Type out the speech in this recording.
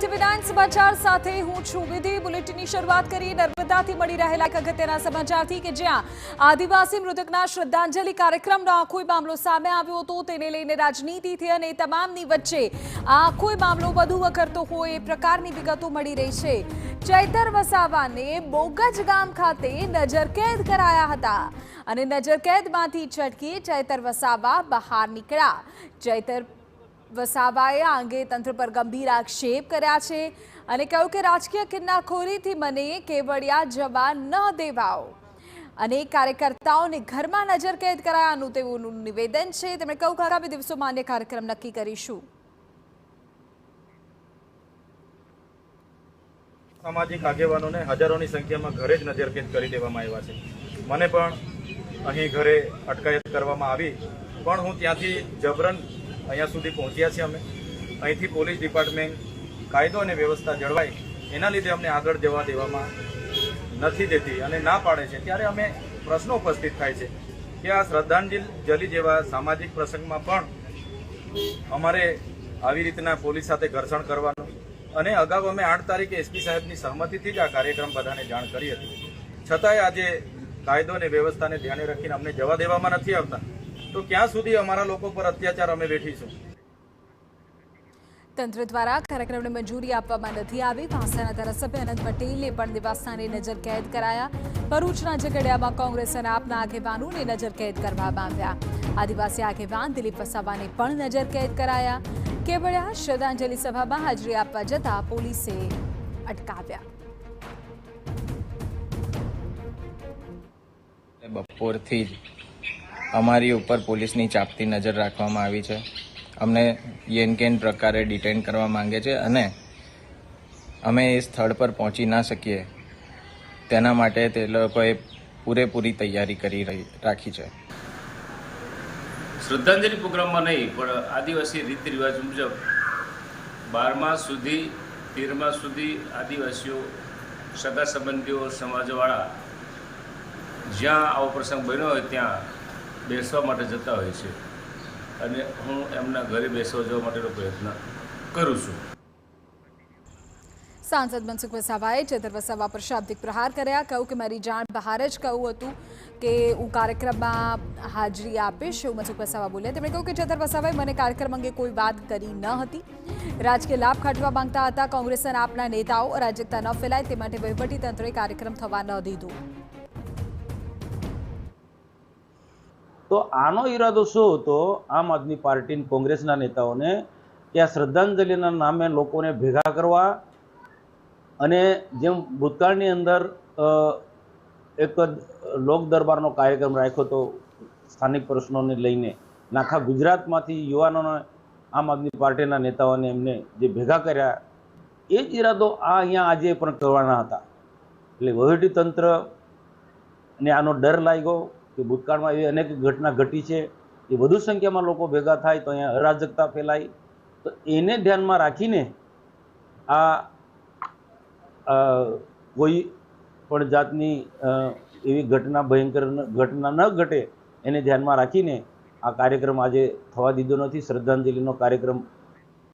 Active 9 સમાચાર સાથે હું છું વિધિ। બુલેટિનની શરૂઆત કરી નર્મદાથી મળી રહેલા એક અગત્યના સમાચારથી કે જ્યાં આદિવાસી મૃતકના શ્રદ્ધાંજલિ કાર્યક્રમનો આખો મામલો સામે આવ્યો હતો, તેને લઈને રાજનીતિથી અને તમામની વચ્ચે આખો મામલો વધુ વકરતો હોય એ પ્રકારની વિગતો મળી રહી છે। ચૈતર વસાવાને બોગજ ગામ ખાતે નજરકેદ કરાયા હતા અને નજરકેદમાંથી છટકી ચૈતર વસાવા બહાર નીકળ્યા। ચૈતર વસાવાએ આ અંગે તંત્ર પર ગંભીર આક્ષેપ કર્યા છે અને કહ્યું કે રાજકીય કિન્નાખોરીથી મને કેવડિયા જવા ન દેવાઓ। અનેક કાર્યકર્તાઓને ઘરમાં નજરકેદ કરાયાનું તેવું નિવેદન છે। તેમણે કહ્યું કે આગામી દિવસોમાં અન્ય કાર્યક્રમ નક્કી કરીશું। સામાજિક આગેવાનોને હજારોની સંખ્યામાં ઘરે જ નજરકેદ કરી દેવામાં આવ્યા છે। મને પણ અહીં ઘરે અટકાયત કરવામાં આવી, પણ હું ત્યાંથી જબરન અહીંયા સુધી પહોંચ્યા છે। અમે અહીંથી પોલીસ ડિપાર્ટમેન્ટ કાયદો અને વ્યવસ્થા જળવાય એના લીધે અમને આગળ જવા દેવામાં નથી દેતી અને ના પાડે છે। ત્યારે અમે પ્રશ્નો ઉપસ્થિત થાય છે કે આ શ્રદ્ધાંજલિ જેવા સામાજિક પ્રસંગમાં પણ અમારે આવી રીતના પોલીસ સાથે ઘર્ષણ કરવાનું, અને અગાઉ અમે 8 તારીખે એસપી સાહેબની સહમતિથી જ આ કાર્યક્રમ બધાને જાણ કરી હતી, છતાંય આજે કાયદો અને વ્યવસ્થાને ધ્યાને રાખીને અમને જવા દેવામાં નથી આવતા। તો ક્યાં સુધી અમારા લોકો પર અત્યાચાર અમે વેઠીશું? તંત્ર દ્વારા કાર્યક્રમને મંજૂરી આપવામાં નથી આવી। ભાંસાના ધારાસભ્ય અનંત પટેલને પણ નિવાસસ્થાને નજરકેદ કરાયા। ભરૂચના ઝઘડિયામાં કોંગ્રેસ અને આપના આગેવાનોને નજરકેદ કરવામાં આવ્યા। આદિવાસી આગેવાન દિલીપ વસાવાને પણ નજરકેદ કરાયા। કેવડિયા શ્રદ્ધાંજલિ સભામાં હાજરી આપવા જતા પોલીસે અટકાવ્યા। બપોરથી જ અમારી ઉપર પોલીસની ચાપતી નજર રાખવામાં આવી છે। અમને યેન કેન પ્રકારે ડિટેન કરવા માંગે છે અને અમે એ સ્થળ પર પહોંચી ના શકીએ તેના માટે તે લોકોએ પૂરેપૂરી તૈયારી રાખી છે। શ્રદ્ધાંજલિ પ્રોગ્રામમાં નહીં, પણ આદિવાસી રીત રિવાજ મુજબ 12મા સુધી 13મા સુધી આદિવાસીઓ સગા સંબંધીઓ સમાજવાળા જ્યાં આવો પ્રસંગ બન્યો હોય ત્યાં બેસવા માટે જતા હોય છે અને હું એમના ઘરે બેસવા જવા માટેનો પ્રયત્ન કરું છું। સાંસદ મનસુખ વસાવાએ ચૈતર વસાવા પર શાબ્દિક પ્રહાર કર્યા। કહ્યું કે મારી જાણ બહાર જ કહ્યું હતું કે હું કાર્યક્રમમાં હાજરી આપીશ એવું મનસુખ વસાવા બોલ્યા। તેમણે કહ્યું કે ચૈતર વસાવાએ મને કાર્યક્રમ અંગે કોઈ વાત કરી ન હતી। રાજકીય લાભ ખાટવા માંગતા હતા। કોંગ્રેસના આપના નેતાઓ અરાજકતા ન ફેલાય તે માટે વહીવટીતંત્રે કાર્યક્રમ થવા ન દીધું। તો આનો ઈરાદો શું હતો આમ આદમી પાર્ટી કોંગ્રેસના નેતાઓને કે આ શ્રદ્ધાંજલિના નામે લોકોને ભેગા કરવા અને જેમ ભૂતકાળની અંદર એક લોક દરબારનો કાર્યક્રમ રાખ્યો હતો સ્થાનિક પ્રશ્નોને લઈને, આખા ગુજરાતમાંથી યુવાનોને આમ આદમી પાર્ટીના નેતાઓને એમને જે ભેગા કર્યા, એ જ ઈરાદો આ અહીંયા આજે પણ કરવાના હતા। એટલે વહીવટીતંત્રને આનો ડર લાગ્યો કે ભૂતકાળમાં એવી અનેક ઘટના ઘટી છે, એ વધુ સંખ્યામાં લોકો ભેગા થાય તો અહીંયા અરાજકતા ફેલાય, તો એને ધ્યાનમાં રાખીને આ કોઈ પણ જાતની એવી ઘટના ભયંકર ઘટના ન ઘટે એને ધ્યાનમાં રાખીને આ કાર્યક્રમ આજે થવા દીધો નથી। શ્રદ્ધાંજલિનો કાર્યક્રમ